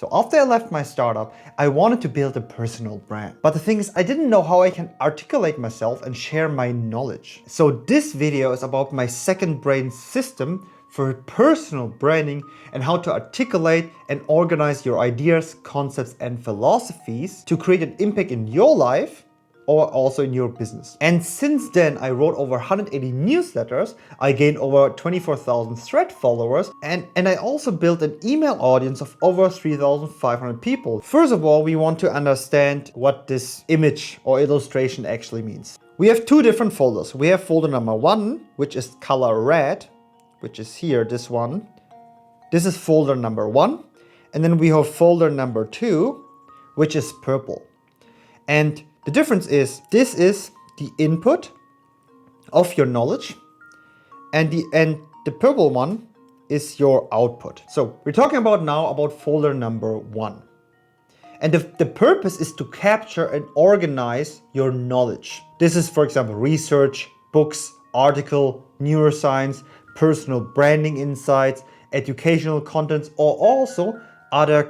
So after I left my startup, I wanted to build a personal brand. But the thing is, I didn't know how I can articulate myself and share my knowledge. So this video is about my second brain system for personal branding and how to articulate and organize your ideas, concepts, and philosophies to create an impact in your life or also in your business. And since then, I wrote over 180 newsletters, I gained over 24,000 thread followers, and I also built an email audience of over 3,500 people. First of all, we want to understand what this image or illustration actually means. We have two different folders. We have folder number 1, which is color red, which is here, this one. This is folder number 1. And then we have folder number 2, which is purple. And the difference is, this is the input of your knowledge, and the purple one is your output. So we're talking about folder number 1. And the purpose is to capture and organize your knowledge. This is, for example, research, books, article, neuroscience, personal branding insights, educational contents, or also other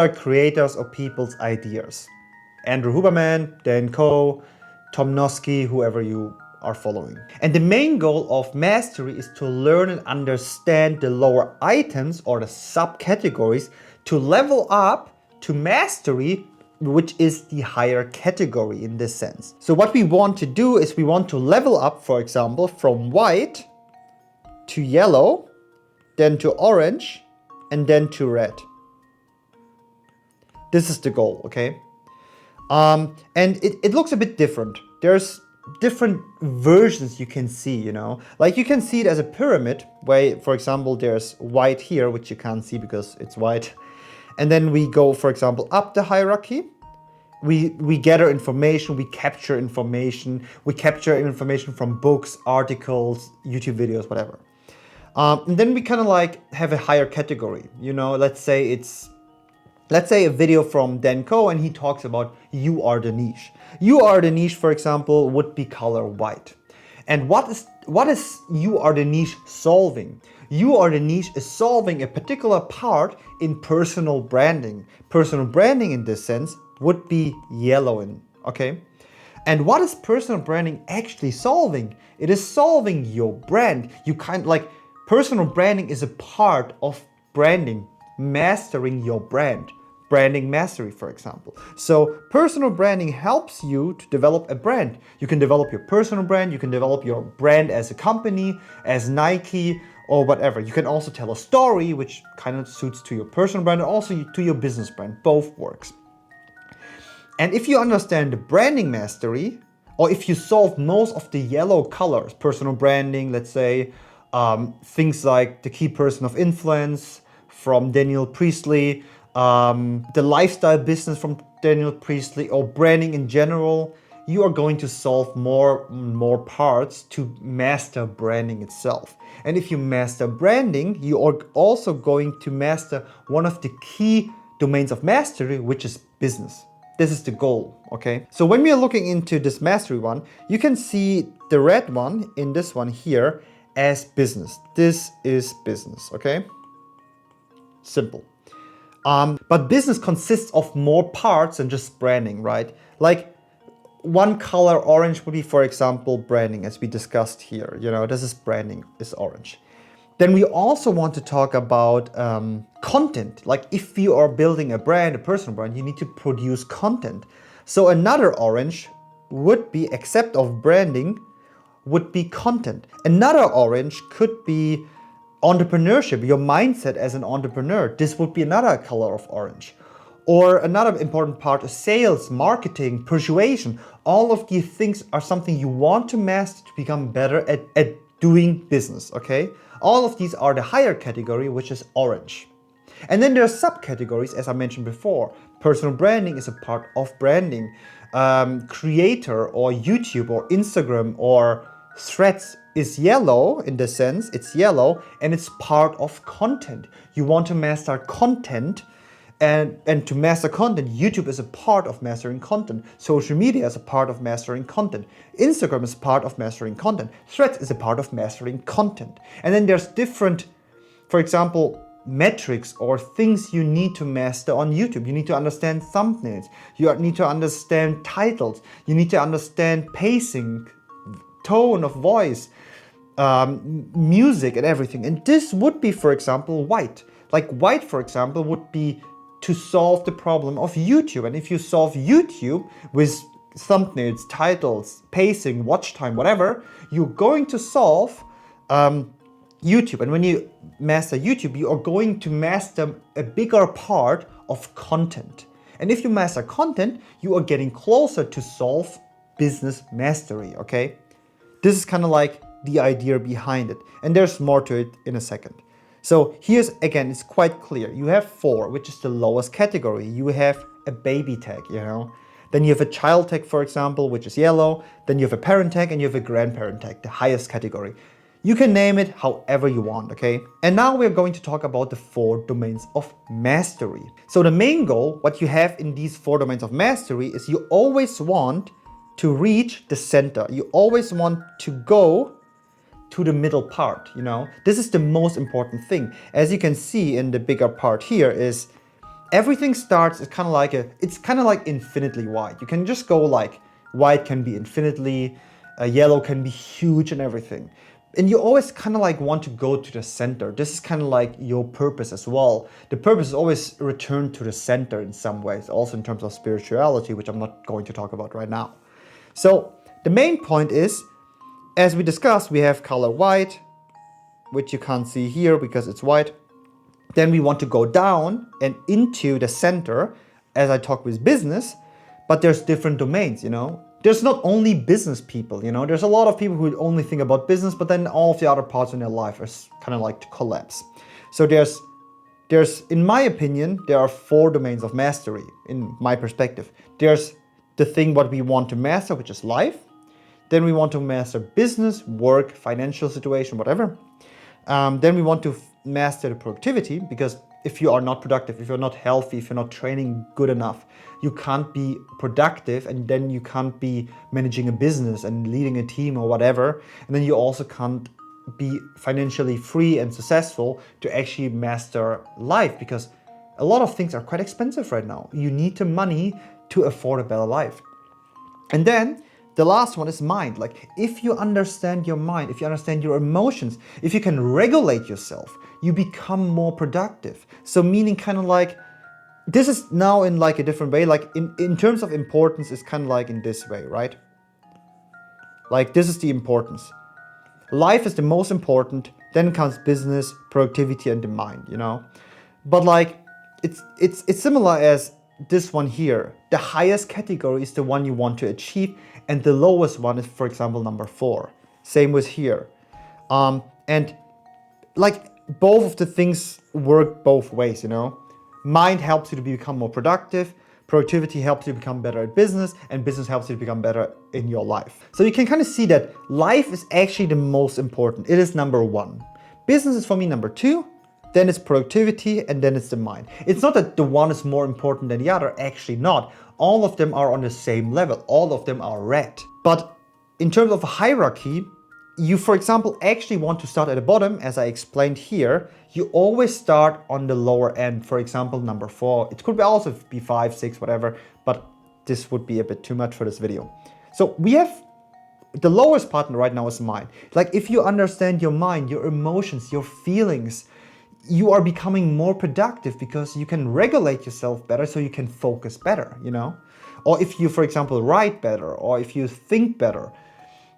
creators or people's ideas. Andrew Huberman, Dan Coe, Tom Nosky, whoever you are following. And the main goal of mastery is to learn and understand the lower items or the subcategories to level up to mastery, which is the higher category in this sense. So what we want to do is we want to level up, for example, from white to yellow, then to orange, and then to red. This is the goal, okay? And it looks a bit different. There's different versions you can see, you know. Like you can see it as a pyramid where, for example, there's white here, which you can't see because it's white. And then we go, for example, up the hierarchy. We gather information, we capture information. We capture information from books, articles, YouTube videos, whatever. And then we kind of like have a higher category, you know. Let's say a video from Dan Coe, and he talks about you are the niche. You are the niche, for example, would be color white. And what is you are the niche solving? You are the niche is solving a particular part in personal branding. Personal branding in this sense would be yellow, okay? And what is personal branding actually solving? It is solving your brand. Personal branding is a part of branding, mastering your brand. Branding mastery, for example. So personal branding helps you to develop a brand. You can develop your personal brand, you can develop your brand as a company, as Nike, or whatever. You can also tell a story, which kind of suits to your personal brand and also to your business brand. Both works. And if you understand the branding mastery, or if you solve most of the yellow colors, personal branding, let's say, things like the key person of influence from Daniel Priestley, the lifestyle business from Daniel Priestley, or branding in general, you are going to solve more parts to master branding itself. And if you master branding, you are also going to master one of the key domains of mastery, which is business. This is the goal, okay? So when we are looking into this mastery one, you can see the red one in this one here as business. This is business, okay? Simple. But business consists of more parts than just branding, right? Like one color, orange, would be, for example, branding, as we discussed here. You know, this is branding, is orange. Then we also want to talk about content. Like if you are building a brand, a personal brand, you need to produce content. So another orange would be, except of branding, would be content. Another orange could be entrepreneurship, your mindset as an entrepreneur. This would be another color of orange. Or another important part is sales, marketing, persuasion. All of these things are something you want to master to become better at doing business, okay? All of these are the higher category, which is orange. And then there are subcategories, as I mentioned before. Personal branding is a part of branding. Creator or YouTube or Instagram or Threads is yellow in the sense, it's yellow and it's part of content. You want to master content, and to master content, YouTube is a part of mastering content. Social media is a part of mastering content. Instagram is part of mastering content. Threads is a part of mastering content. And then there's different, for example, metrics or things you need to master on YouTube. You need to understand thumbnails, you need to understand titles, you need to understand pacing, tone of voice, music and everything. And this would be, for example, white. Like white, for example, would be to solve the problem of YouTube. And if you solve YouTube with thumbnails, titles, pacing, watch time, whatever, you're going to solve YouTube. And when you master YouTube, you are going to master a bigger part of content. And if you master content, you are getting closer to solve business mastery, okay? This is kind of like the idea behind it. And there's more to it in a second. So here's, again, it's quite clear. You have 4, which is the lowest category. You have a baby tag, you know. Then you have a child tag, for example, which is yellow. Then you have a parent tag and you have a grandparent tag, the highest category. You can name it however you want, okay? And now we're going to talk about the 4 domains of mastery. So the main goal, what you have in these 4 domains of mastery is you always want to reach the center. You always want to go to the middle part, you know? This is the most important thing. As you can see in the bigger part here is everything starts, it's kind of like infinitely wide. You can just go like, white can be infinitely, yellow can be huge and everything. And you always kind of like want to go to the center. This is kind of like your purpose as well. The purpose is always return to the center in some ways, also in terms of spirituality, which I'm not going to talk about right now. So the main point is, as we discussed, we have color white, which you can't see here because it's white. Then we want to go down and into the center, as I talk with business, but there's different domains, you know. There's not only business people, you know. There's a lot of people who only think about business, but then all of the other parts in their life are kind of like to collapse. So there's, in my opinion, there are 4 domains of mastery in my perspective. There's the thing what we want to master, which is life. Then we want to master business, work, financial situation, whatever. Then we want to master the productivity, because if you are not productive, if you're not healthy, if you're not training good enough, you can't be productive, and then you can't be managing a business and leading a team or whatever. And then you also can't be financially free and successful to actually master life, because a lot of things are quite expensive right now. You need the money to afford a better life. And then the last one is mind. Like if you understand your mind, if you understand your emotions, if you can regulate yourself, you become more productive. So meaning kind of like, this is now in like a different way, like in terms of importance, it's kind of like in this way, right? Like this is the importance. Life is the most important, then comes business, productivity, and the mind, you know? But like, it's similar as this one here. The highest category is the one you want to achieve, and the lowest one is, for example, number 4. Same with here. And like both of the things work both ways, you know? Mind helps you to become more productive, productivity helps you become better at business, and business helps you to become better in your life. So you can kind of see that life is actually the most important. It is number 1. Business is for me number 2, then it's productivity, and then it's the mind. It's not that the one is more important than the other, actually not. All of them are on the same level. All of them are red. But in terms of a hierarchy, you, for example, actually want to start at the bottom, as I explained here. You always start on the lower end, for example, number 4. It could also be 5, 6, whatever, but this would be a bit too much for this video. So we have the lowest part right now is mind. Like if you understand your mind, your emotions, your feelings, you are becoming more productive because you can regulate yourself better, so you can focus better, you know? Or if you, for example, write better, or if you think better,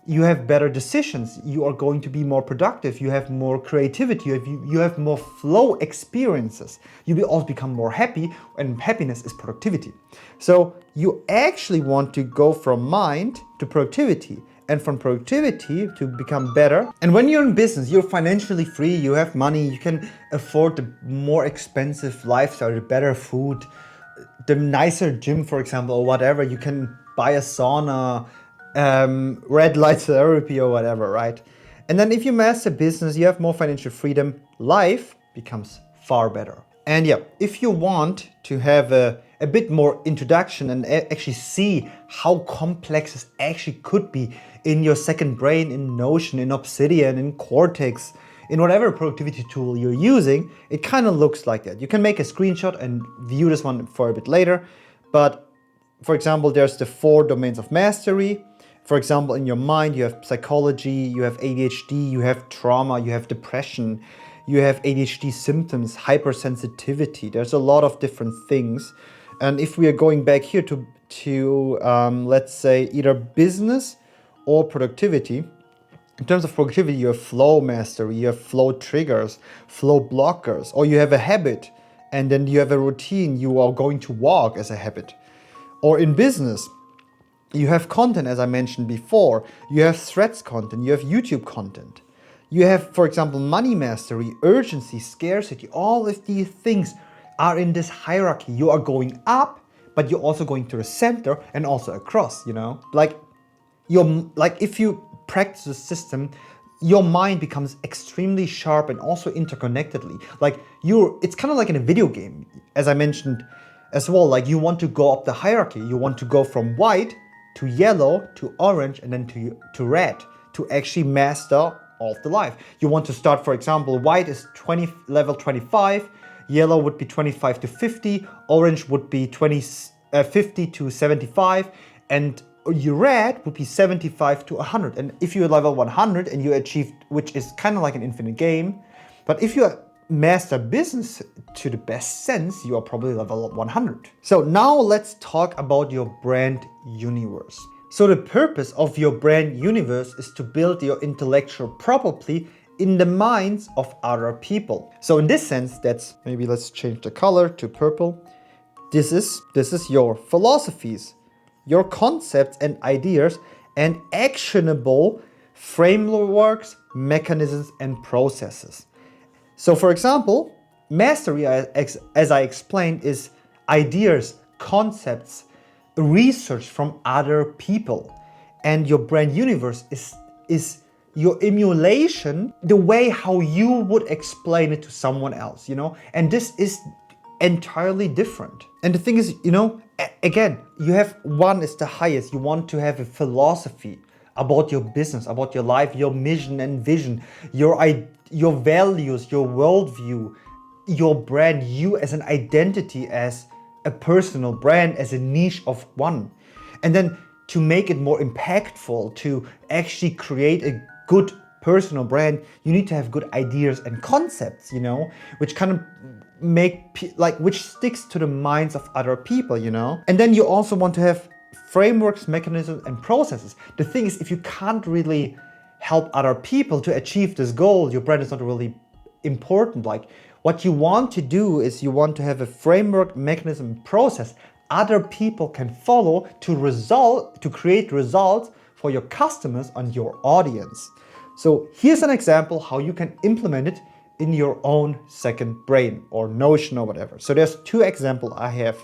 you have better decisions, you are going to be more productive, you have more creativity, you have more flow experiences, you will also become more happy, and happiness is productivity. So you actually want to go from mind to productivity, and from productivity to become better. And when you're in business, you're financially free, you have money, you can afford the more expensive lifestyle, the better food, the nicer gym, for example, or whatever. You can buy a sauna, red light therapy or whatever, right? And then if you master business, you have more financial freedom, life becomes far better. And yeah, if you want to have a bit more introduction and actually see how complex this actually could be in your second brain, in Notion, in Obsidian, in Kortex, in whatever productivity tool you're using, it kind of looks like that. You can make a screenshot and view this one for a bit later. But for example, there's the 4 domains of mastery. For example, in your mind, you have psychology, you have ADHD, you have trauma, you have depression, you have ADHD symptoms, hypersensitivity. There's a lot of different things. And if we are going back here to let's say either business or productivity, in terms of productivity, you have flow mastery, you have flow triggers, flow blockers, or you have a habit and then you have a routine, you are going to walk as a habit. Or in business, you have content, as I mentioned before, you have threads content, you have YouTube content. You have, for example, money mastery, urgency, scarcity, all of these things are in this hierarchy. You are going up, but you're also going to the center and also across, you know? Like if you practice the system, your mind becomes extremely sharp and also interconnectedly. It's kind of like in a video game, as I mentioned as well. Like you want to go up the hierarchy. You want to go from white to yellow to orange and then to red to actually master all of the life. You want to start, for example, white is level 25, yellow would be 25 to 50, orange would be 50 to 75, and your red would be 75 to 100. And if you're level 100 and you achieve, which is kind of like an infinite game, but if you master business to the best sense, you are probably level 100. So now let's talk about your brand universe. So the purpose of your brand universe is to build your intellectual property in the minds of other people. So in this sense, maybe let's change the color to purple. This is your philosophies, your concepts and ideas, and actionable frameworks, mechanisms, and processes. So for example, mastery, as I explained, is ideas, concepts, research from other people. And your brand universe is your emulation, the way how you would explain it to someone else, you know? And this is entirely different. And the thing is, you know, again, you have one is the highest. You want to have a philosophy about your business, about your life, your mission and vision, your values, your worldview, your brand, you as an identity, as a personal brand, as a niche of one. And then to make it more impactful, to actually create a good personal brand, you need to have good ideas and concepts, you know, which kind of which sticks to the minds of other people, you know. And then you also want to have frameworks, mechanisms, and processes. The thing is, if you can't really help other people to achieve this goal, your brand is not really important. Like what you want to do is you want to have a framework, mechanism, process other people can follow to create results for your customers and your audience. So here's an example how you can implement it in your own second brain or Notion or whatever. So there's 2 examples I have.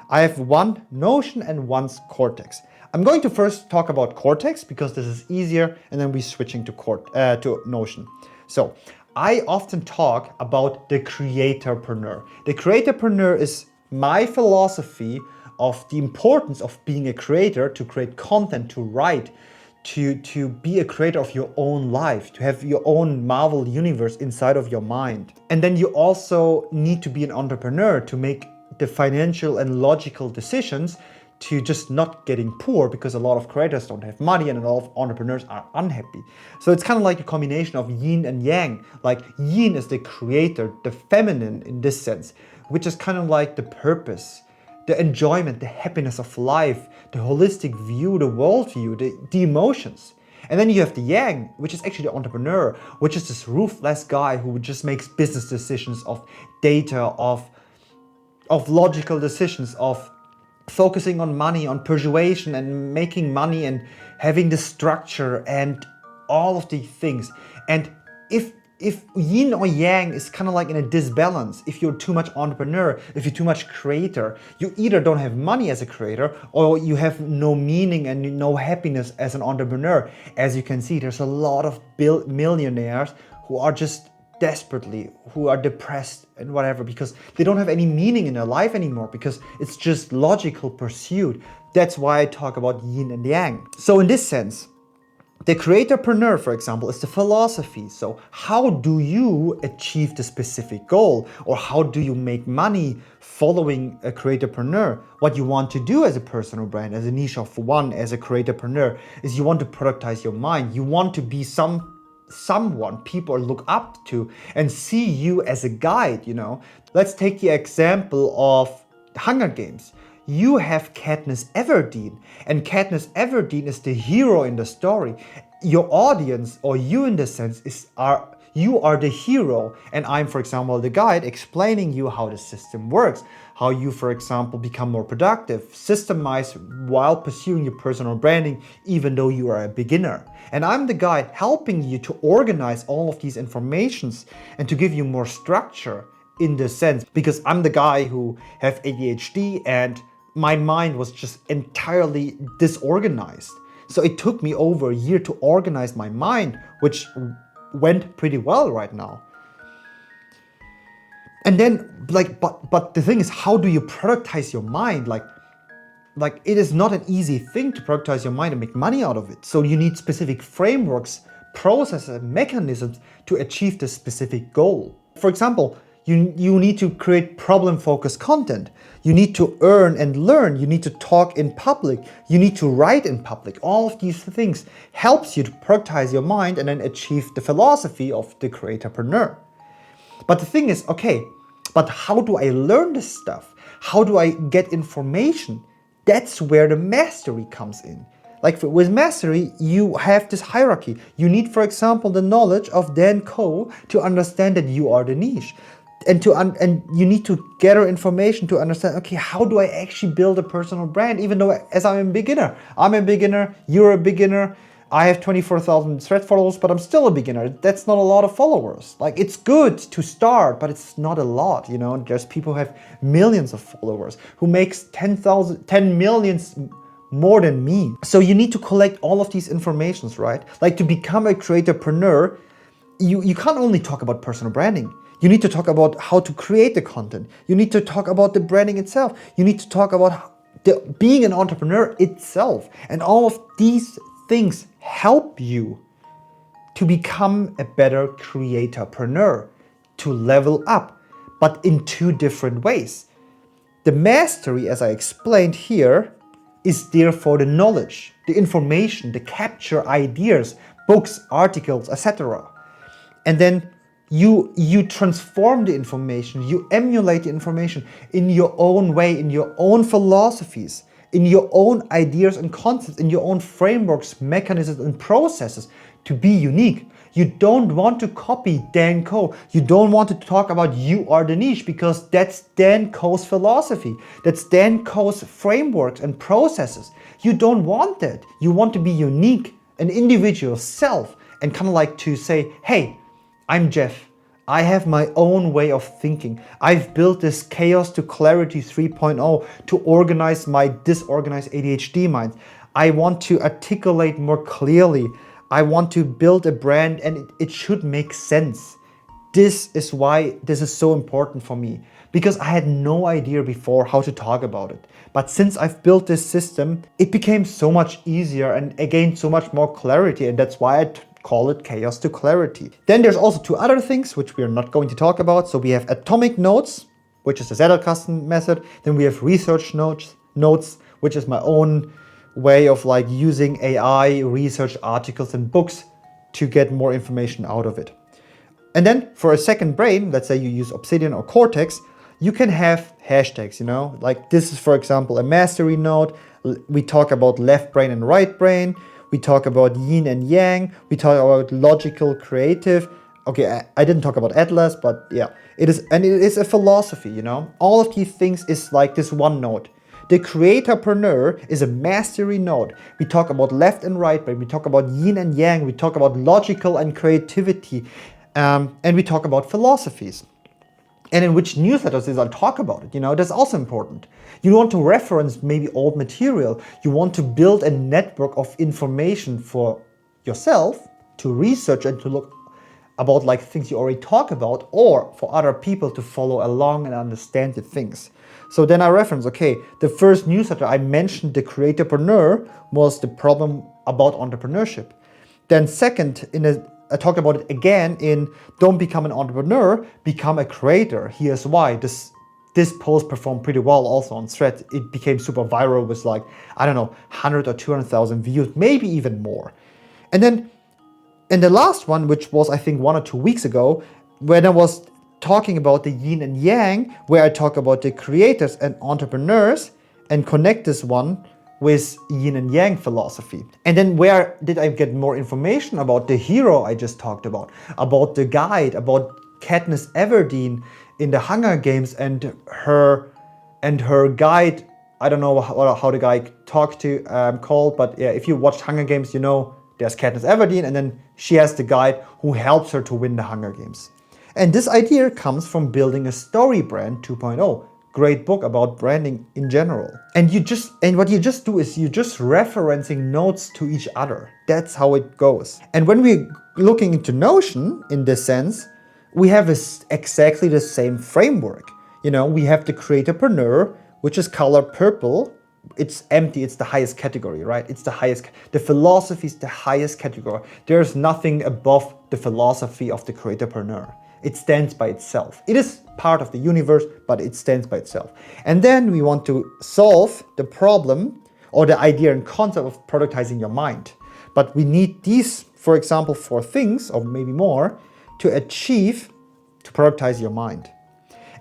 I have one Notion and one's Kortex. I'm going to first talk about Kortex because this is easier, and then we're switching to Notion. So I often talk about the creatorpreneur. The creatorpreneur is my philosophy of the importance of being a creator, to create content, to write, to be a creator of your own life, to have your own Marvel universe inside of your mind. And then you also need to be an entrepreneur to make the financial and logical decisions, to just not getting poor, because a lot of creators don't have money and a lot of entrepreneurs are unhappy. So it's kind of like a combination of yin and yang. Like yin is the creator, the feminine in this sense, which is kind of like the purpose, the enjoyment, the happiness of life, the holistic view, the worldview, the emotions. And then you have the yang, which is actually the entrepreneur, which is this ruthless guy who just makes business decisions of data, of logical decisions, of focusing on money, on persuasion and making money and having the structure and all of these things. And if yin or yang is kind of like in a disbalance, if you're too much entrepreneur, if you're too much creator, you either don't have money as a creator or you have no meaning and no happiness as an entrepreneur. As you can see, there's a lot of millionaires who are just who are depressed and whatever, because they don't have any meaning in their life anymore, because it's just logical pursuit. That's why I talk about yin and yang. So in this sense, The creatorpreneur, for example, is the philosophy. So how do you achieve the specific goal? Or how do you make money following a creatorpreneur? What you want to do as a personal brand, as a niche of one, as a creatorpreneur, is you want to productize your mind. You want to be someone people look up to and see you as a guide, you know. Let's take the example of Hunger Games. You have Katniss Everdeen, and Katniss Everdeen is the hero in the story. Your audience, or you in the sense, you are the hero, and I'm, for example, the guide explaining you how the system works, how you, for example, become more productive, systemize while pursuing your personal branding, even though you are a beginner. And I'm the guide helping you to organize all of these informations and to give you more structure in this sense, because I'm the guy who have ADHD and my mind was just entirely disorganized. So it took me over a year to organize my mind, which went pretty well right now. And then, but the thing is, how do you productize your mind? Like it is not an easy thing to productize your mind and make money out of it. So you need specific frameworks, processes, and mechanisms to achieve this specific goal. For example, you need to create problem-focused content. You need to earn and learn. You need to talk in public. You need to write in public. All of these things helps you to productize your mind and then achieve the philosophy of the creatorpreneur. But the thing is, okay, but how do I learn this stuff? How do I get information? That's where the mastery comes in. Like with mastery, you have this hierarchy. You need, for example, the knowledge of Dan Coe to understand that you are the niche. And you need to gather information to understand, okay, how do I actually build a personal brand, even though as I'm a beginner, you're a beginner, I have 24,000 thread followers, but I'm still a beginner. That's not a lot of followers. Like, it's good to start, but it's not a lot, you know. There's people who have millions of followers, who makes 10 millions more than me. So you need to collect all of these informations, right? Like, to become a creatorpreneur, you can't only talk about personal branding. You need to talk about how to create the content. You need to talk about the branding itself. You need to talk about being an entrepreneur itself. And all of these things help you to become a better creatorpreneur, to level up, but in two different ways. The mastery, as I explained here, is there for the knowledge, the information, the capture ideas, books, articles, etc. And then you transform the information, you emulate the information in your own way, in your own philosophies, in your own ideas and concepts, in your own frameworks, mechanisms, and processes to be unique. You don't want to copy Dan Coe. You don't want to talk about you are the niche, because that's Dan Coe's philosophy. That's Dan Coe's frameworks and processes. You don't want that. You want to be unique, an individual self, and kind of like to say, hey, I'm Jeff. I have my own way of thinking. I've built this chaos to clarity 3.0 to organize my disorganized ADHD mind. I want to articulate more clearly. I want to build a brand, and it should make sense. This is why this is so important for me, because I had no idea before how to talk about it. But since I've built this system, it became so much easier and I gained so much more clarity, and that's why I call it chaos to clarity. Then there's also two other things which we are not going to talk about. So we have atomic notes, which is the Zettelkasten method. Then we have research notes, which is my own way of like using AI, research articles and books to get more information out of it. And then for a second brain, let's say you use Obsidian or Kortex, you can have hashtags, you know, like this is, for example, a mastery node. We talk about left brain and right brain. We talk about yin and yang. We talk about logical, creative. Okay, I didn't talk about Atlas, but yeah, it is a philosophy, you know. All of these things is like this one node. The creatorpreneur is a mastery node. We talk about left and right brain. We talk about yin and yang. We talk about logical and creativity, and we talk about philosophies. And in which newsletters is I talk about it, you know, that's also important. You want to reference maybe old material. You want to build a network of information for yourself to research and to look about like things you already talk about, or for other people to follow along and understand the things. So then I reference, okay, the first newsletter I mentioned, the creatorpreneur, was the problem about entrepreneurship. Then second, I talked about it again in Don't Become an Entrepreneur, Become a Creator. Here's why. This post performed pretty well also on Threads. It became super viral with like, I don't know, 100 or 200,000 views, maybe even more. And then in the last one, which was I think 1 or 2 weeks ago, when I was talking about the yin and yang, where I talk about the creators and entrepreneurs and connect this one with yin and yang philosophy. And then where did I get more information about the hero I just talked about the guide, about Katniss Everdeen in the Hunger Games and her guide. I don't know how the guy talked to called, but yeah, if you watched Hunger Games, you know there's Katniss Everdeen, and then she has the guide who helps her to win the Hunger Games. And this idea comes from building a story brand 2.0. Great book about branding in general. And what you just do is you just referencing notes to each other. That's how it goes. And when we're looking into Notion in this sense, we have exactly the same framework. You know, we have the creatorpreneur, which is color purple. It's empty, it's the highest category, right? It's the highest, the philosophy is the highest category. There's nothing above the philosophy of the creatorpreneur. It stands by itself. It is part of the universe, but it stands by itself. And then we want to solve the problem or the idea and concept of productizing your mind. But we need these, for example, 4 things or maybe more to achieve to productize your mind.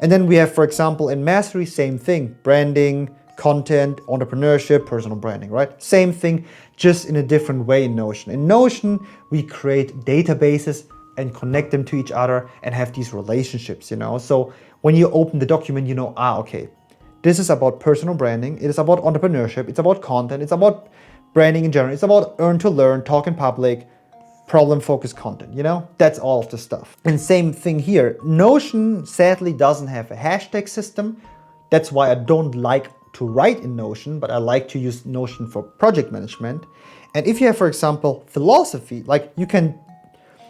And then we have, for example, in mastery, same thing, branding, content, entrepreneurship, personal branding, right? Same thing, just in a different way in Notion. In Notion, we create databases and connect them to each other and have these relationships, you know? So when you open the document, you know, okay, this is about personal branding, it is about entrepreneurship, it's about content, it's about branding in general, it's about earn to learn, talk in public, problem-focused content, you know? That's all of the stuff. And same thing here. Notion sadly doesn't have a hashtag system. That's why I don't like to write in Notion, but I like to use Notion for project management. And if you have, for example, philosophy,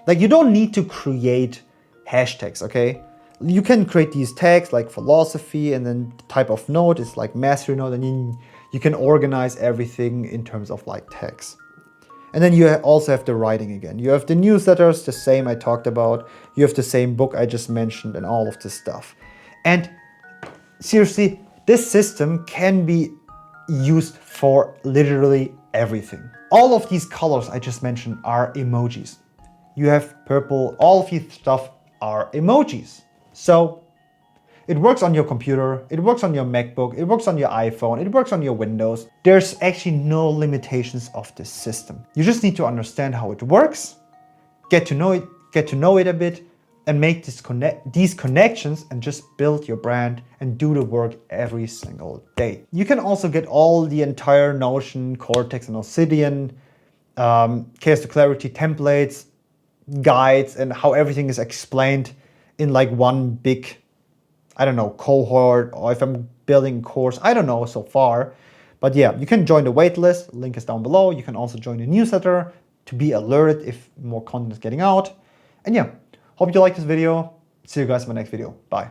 you don't need to create hashtags, okay? You can create these tags like philosophy, and then type of note is like mastery note, and then you can organize everything in terms of like tags. And then you also have the writing again. You have the newsletters, the same I talked about. You have the same book I just mentioned and all of this stuff. And seriously, this system can be used for literally everything. All of these colors I just mentioned are emojis. You have purple, all of these stuff are emojis. So it works on your computer, it works on your MacBook, it works on your iPhone, it works on your Windows. There's actually no limitations of this system. You just need to understand how it works, get to know it a bit, and make these connections and just build your brand and do the work every single day. You can also get all the entire Notion, Kortex, and Obsidian, Chaos to Clarity templates, guides, and how everything is explained in like one big, I don't know, cohort, or if I'm building a course, I don't know so far. But yeah, you can join the waitlist, link is down below. You can also join the newsletter to be alerted if more content is getting out. And yeah, hope you like this video. See you guys in my next video. Bye.